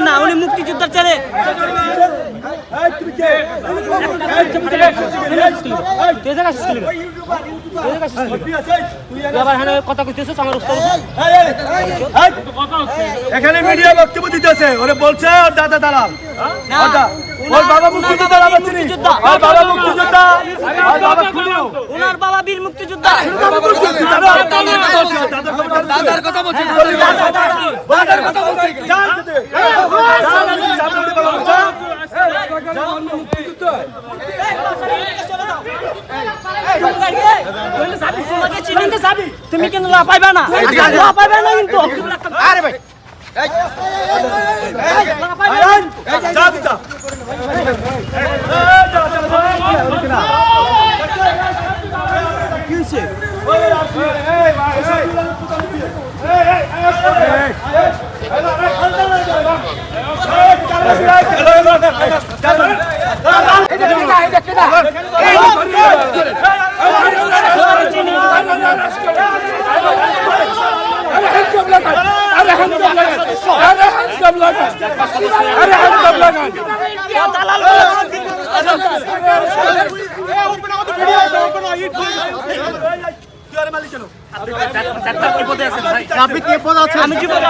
না উনি মুক্তিযোদ্ধার ছেলে কথা কইতেছ আমার এখানে মিডিয়া বক্তব্য দিতেছে ওরে বলছে ওর দাদা দালাল ওর বাবা মুক্তিযোদ্ধা ওর বাবা মুক্তিযোদ্ধা ওর বাবা খুনিও ওনার বাবা বীর মুক্তিযোদ্ধা দাদার কথা বলছে দাদার কথা বলছে তুমি কিন্তু পাইবা না পাইবা না কিন্তু আরে ভাই আমি জীবন